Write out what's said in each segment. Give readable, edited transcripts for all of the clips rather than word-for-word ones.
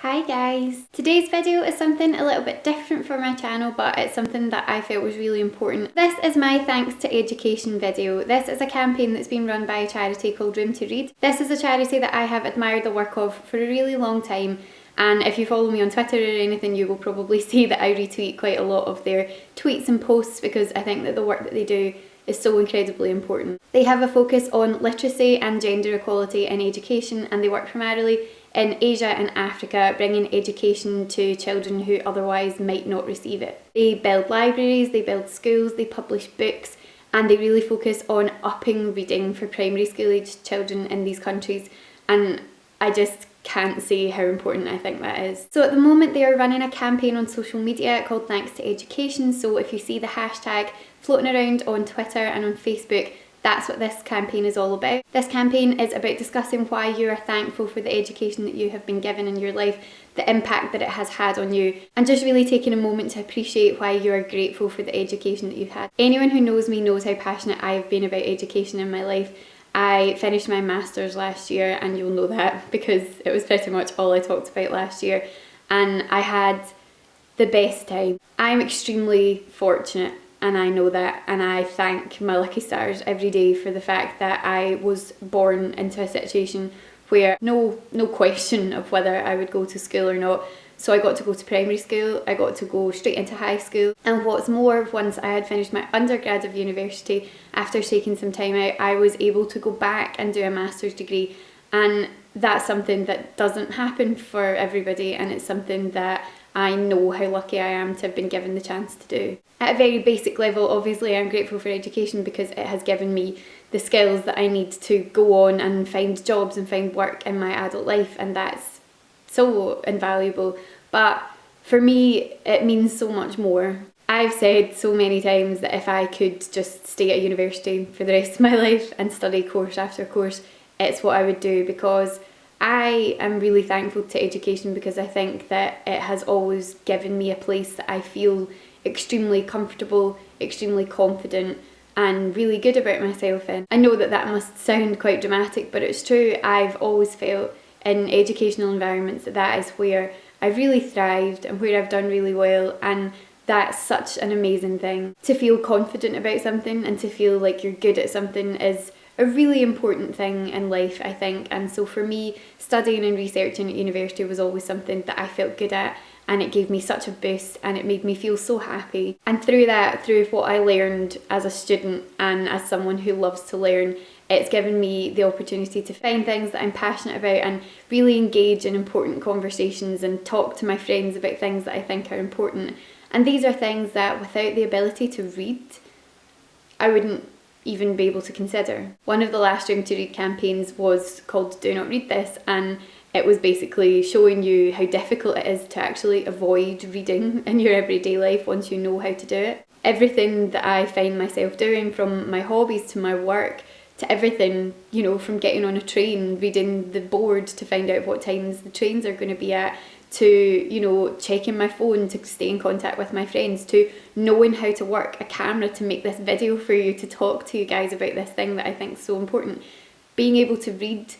Hi guys! Today's video is something a little bit different for my channel, but it's something that I felt was really important. This is my Thanks to Education video. This is a campaign that's been run by a charity called Room to Read. This is a charity that I have admired the work of for a really long time, and if you follow me on Twitter or anything, you will probably see that I retweet quite a lot of their tweets and posts because I think that the work that they do is so incredibly important. They have a focus on literacy and gender equality in education, and they work primarily in Asia and Africa, bringing education to children who otherwise might not receive it. They build libraries, they build schools, they publish books, and they really focus on upping reading for primary school aged children in these countries, and I just can't say how important I think that is. So at the moment they are running a campaign on social media called Thanks to Education, so if you see the hashtag floating around on Twitter and on Facebook, that's what this campaign is all about. This campaign is about discussing why you are thankful for the education that you have been given in your life, the impact that it has had on you, and just really taking a moment to appreciate why you are grateful for the education that you've had. Anyone who knows me knows how passionate I have been about education in my life. I finished my master's last year, and you'll know that because it was pretty much all I talked about last year, and I had the best time. I'm extremely fortunate, and I know that, and I thank my lucky stars every day for the fact that I was born into a situation where no question of whether I would go to school or not. So I got to go to primary school, I got to go straight into high school, and what's more, once I had finished my undergrad of university, after taking some time out, I was able to go back and do a master's degree, and that's something that doesn't happen for everybody, and it's something that I know how lucky I am to have been given the chance to do. At a very basic level, obviously I'm grateful for education because it has given me the skills that I need to go on and find jobs and find work in my adult life, and that's so invaluable. But for me, it means so much more. I've said so many times that if I could just stay at university for the rest of my life and study course after course, it's what I would do, because I am really thankful to education because I think that it has always given me a place that I feel extremely comfortable, extremely confident, and really good about myself in. I know that that must sound quite dramatic, but it's true. I've always felt in educational environments that that is where I've really thrived and where I've done really well, and that's such an amazing thing. To feel confident about something and to feel like you're good at something is a really important thing in life, I think. And so for me, studying and researching at university was always something that I felt good at, and it gave me such a boost and it made me feel so happy. And through that, through what I learned as a student and as someone who loves to learn, it's given me the opportunity to find things that I'm passionate about and really engage in important conversations and talk to my friends about things that I think are important. And these are things that without the ability to read, I wouldn't even be able to consider. One of the last Room to Read campaigns was called Do Not Read This, and it was basically showing you how difficult it is to actually avoid reading in your everyday life once you know how to do it. Everything that I find myself doing, from my hobbies to my work to everything, you know, from getting on a train, reading the board to find out what times the trains are going to be at, to, you know, checking my phone to stay in contact with my friends, to knowing how to work a camera to make this video for you, to talk to you guys about this thing that I think is so important. Being able to read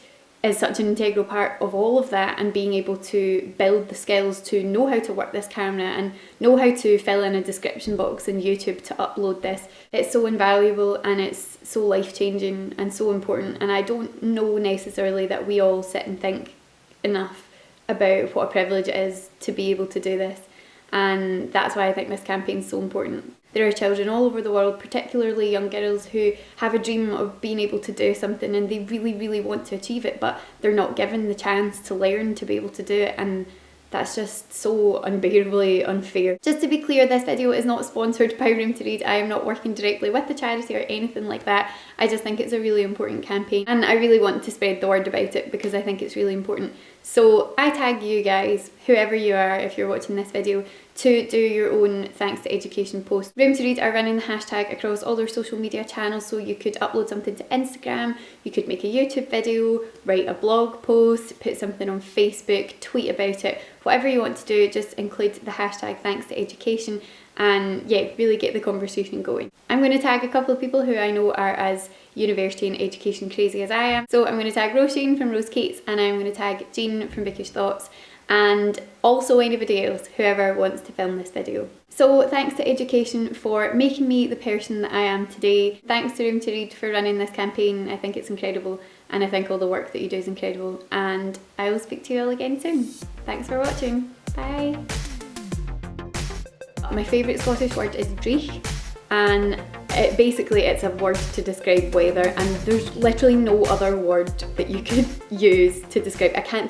is such an integral part of all of that, and being able to build the skills to know how to work this camera and know how to fill in a description box in YouTube to upload this. It's so invaluable and it's so life-changing and so important, and I don't know necessarily that we all sit and think enough about what a privilege it is to be able to do this, and that's why I think this campaign is so important. There are children all over the world, particularly young girls, who have a dream of being able to do something and they really want to achieve it, but they're not given the chance to learn to be able to do it, and that's just so unbearably unfair. Just to be clear, this video is not sponsored by Room to Read. I am not working directly with the charity or anything like that. I just think it's a really important campaign, and I really want to spread the word about it because I think it's really important. So I tag you guys, whoever you are, if you're watching this video, to do your own Thanks to Education post. Room to Read are running the hashtag across all their social media channels, so you could upload something to Instagram, you could make a YouTube video, write a blog post, put something on Facebook, tweet about it, whatever you want to do, just include the hashtag Thanks to Education, and yeah, really get the conversation going. I'm going to tag a couple of people who I know are as university and education crazy as I am. So I'm going to tag Roisin from Rose Cates, and I'm going to tag Jean from Bookish Thoughts, and also anybody else, whoever wants to film this video. So thanks to Education for making me the person that I am today. Thanks to Room to Read for running this campaign. I think it's incredible, and I think all the work that you do is incredible, and I will speak to you all again soon. Thanks for watching. Bye. My favourite Scottish word is dreich, and basically it's a word to describe weather, and there's literally no other word that you could use to describe. I can't think